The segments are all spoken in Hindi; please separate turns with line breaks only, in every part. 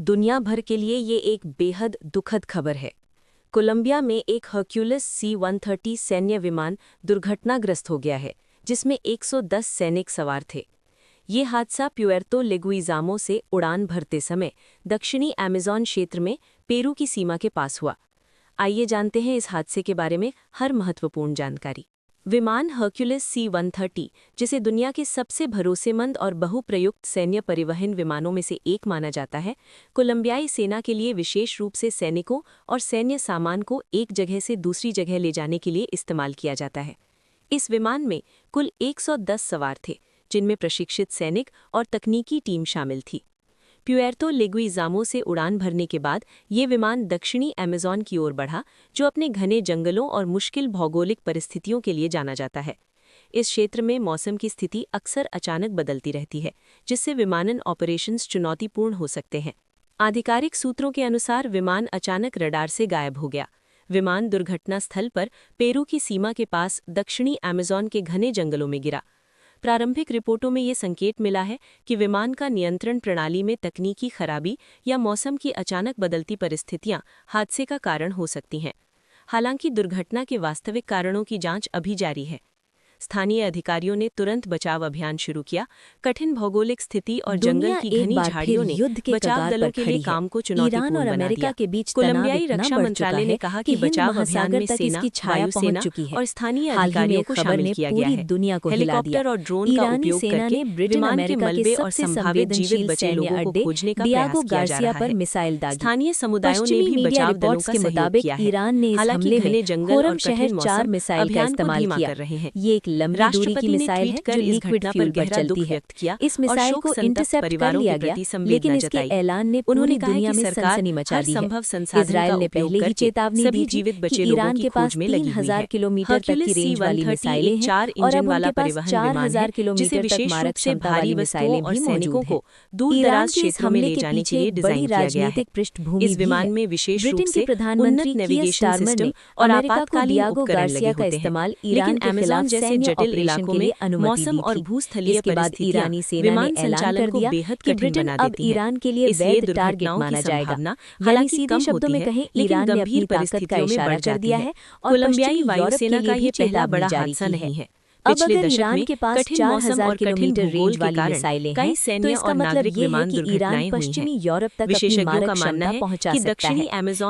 दुनिया भर के लिए ये एक बेहद दुखद खबर है। कोलंबिया में एक हर्क्यूलिस C-130 सैन्य विमान दुर्घटनाग्रस्त हो गया है, जिसमें 110 सैनिक सवार थे। ये हादसा प्यूएर्तो लेगुइजामो से उड़ान भरते समय दक्षिणी अमेज़न क्षेत्र में पेरू की सीमा के पास हुआ। आइए जानते हैं इस हादसे के बारे में हर महत्वपूर्ण जानकारी। विमान हर्क्यूलिस C-130, जिसे दुनिया के सबसे भरोसेमंद और बहुप्रयुक्त सैन्य परिवहन विमानों में से एक माना जाता है, कोलंबियाई सेना के लिए विशेष रूप से सैनिकों और सैन्य सामान को एक जगह से दूसरी जगह ले जाने के लिए इस्तेमाल किया जाता है। इस विमान में कुल 110 सवार थे, जिनमें प्रशिक्षित सैनिक और तकनीकी टीम शामिल थी। प्यूएर्तो लेगुइजामो से उड़ान भरने के बाद ये विमान दक्षिणी अमेज़न की ओर बढ़ा, जो अपने घने जंगलों और मुश्किल भौगोलिक परिस्थितियों के लिए जाना जाता है। इस क्षेत्र में मौसम की स्थिति अक्सर अचानक बदलती रहती है, जिससे विमानन ऑपरेशंस चुनौतीपूर्ण हो सकते हैं। आधिकारिक सूत्रों के अनुसार विमान अचानक रडार से गायब हो गया। विमान दुर्घटना स्थल पर पेरू की सीमा के पास दक्षिणी अमेज़न के घने जंगलों में गिरा। प्रारंभिक रिपोर्टों में ये संकेत मिला है कि विमान का नियंत्रण प्रणाली में तकनीकी खराबी या मौसम की अचानक बदलती परिस्थितियां हादसे का कारण हो सकती हैं। हालांकि दुर्घटना के वास्तविक कारणों की जांच अभी जारी है। स्थानीय अधिकारियों ने तुरंत बचाव अभियान शुरू किया। कठिन भौगोलिक स्थिति और जंगल की घनी झाड़ियों ने बचाव दलों के लिए काम को चुनौतीपूर्ण बना दिया। कोलंबियाई रक्षा मंत्रालय ने कहा कि बचाव अभियान में सेना, वायुसेना और स्थानीय अधिकारियों को शामिल किया गया है। हेलीकॉप्टर और ड्रोन का उपयोग करके विमान के मलबे और संभावित जीवित बचे लोगों को खोजने का प्रयास किया जा रहा है। स्थानीय समुदायों ने भी बचाव दलों का सहयोग किया है। हालांकि घने जंगल और कठिन मौसम अभियान को धीमा कर रहे हैं।
राष्ट्रपति ने ट्वीट कर इस घटना पर गहरा दुख व्यक्त किया। इस मिसाइल को इंटरसेप्ट कर लिया गया, लेकिन इसके ऐलान ने पूरी दुनिया में सनसनी मचा दी है। इजरायल ने पहले ही चेतावनी दी थी कि ईरान के पास 3000 किलोमीटर तक की रेंज वाली मिसाइलें हैं और अब उनके पास 4000 किलोमीटर तक मारक क्षमता वाली मिसाइलें भी मौजूद हैं।
दूर-दराज क्षेत्रों में ले जाने के लिए डिजाइन किया गया है।
पृष्ठभूमि
इस विमान में विशेष रूप से
प्रधानमंत्री
नेविगेशन सिस्टम और आपातकालीन उपकरण लगे होते हैं। लेकिन अमेज़न जैसे जटिल इलाकों में मौसम और भूस्थलीय परिस्थितियां विमान संचालन को बेहद कठिन बना देती हैं। इसलिए दुर्घटनाओं की संभावना हालांकि कम होती है, लेकिन गंभीर परिस्थितियों में बढ़ जाती है। कोलंबियाई वायुसेना का ये पहला बड़ा हादसा नहीं है।
अब अगर ईरान के पास 4000 किलोमीटर रेंज वाली मिसाइलें हैं, तो इसका मतलब ये है कि ईरान पश्चिमी यूरोप तक अपनी मारक क्षमता पहुंचा सकता है।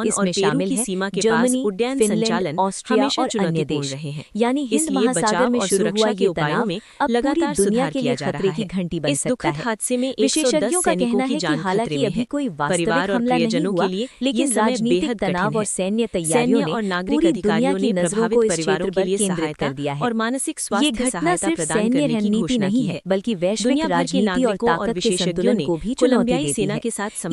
इसमें शामिल है जर्मनी, फिनलैंड, ऑस्ट्रिया और अन्य देश। यानी हिंद महासागर में शुरू हुआ ये तनाव अब पूरी दुनिया के लिए खतरे की घंटी बन सकता है। विशेषज्ञों का कहना है कि हालांकि अभी कोई वास्तविक हमला नहीं हुआ, लेकिन राजनीतिक तनाव और सैन्य तैयारियों ने पूरी दुनिया की नजरों को इस क्षेत्र पर केंद्रित कर दिया है।
और मानसिक स्वास्थ्य
ये घटना सिर्फ सैन्य रणनीति नहीं है, बल्कि वैश्विक राजनीति और ताकत के संतुलन को भी चुनौती देती है।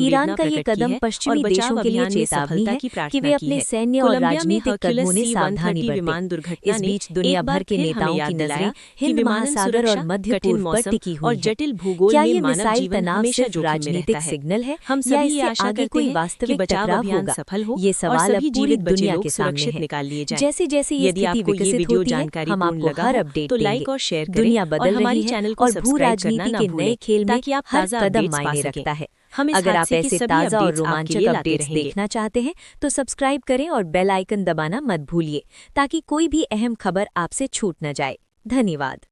ईरान का ये कदम पश्चिमी देशों के लिए चेतावनी है कि वे अपने सैन्य और राजनीतिक कदमों में सावधानी बरतें। इस बीच दुनिया भर के नेताओं की नजरें हिंद महासागर और मध्य पूर्व पर टिकी हुई हैं। क्या ये मिसाइल तनाव सिर्फ राजनीतिक सिग्नल है या इससे आगे कोई वास्तविक टकराव होगा? ये सवाल अब पूरी दुनिया के सामने है। जैसे जैसे ये स्थिति विकसित होती है, हम आपको हर अपडेट
तो लाइक और शेयर करें।
दुनिया बदल रही है
चैनल
और भू राजनीति के नए खेल में हर कदम मायने रखता है। अगर आप ऐसे ताज़ा और रोमांचक अपडेट्स देखना चाहते हैं तो सब्सक्राइब करें और बेल आइकन दबाना मत भूलिए, ताकि कोई भी अहम खबर आपसे छूट न जाए। धन्यवाद।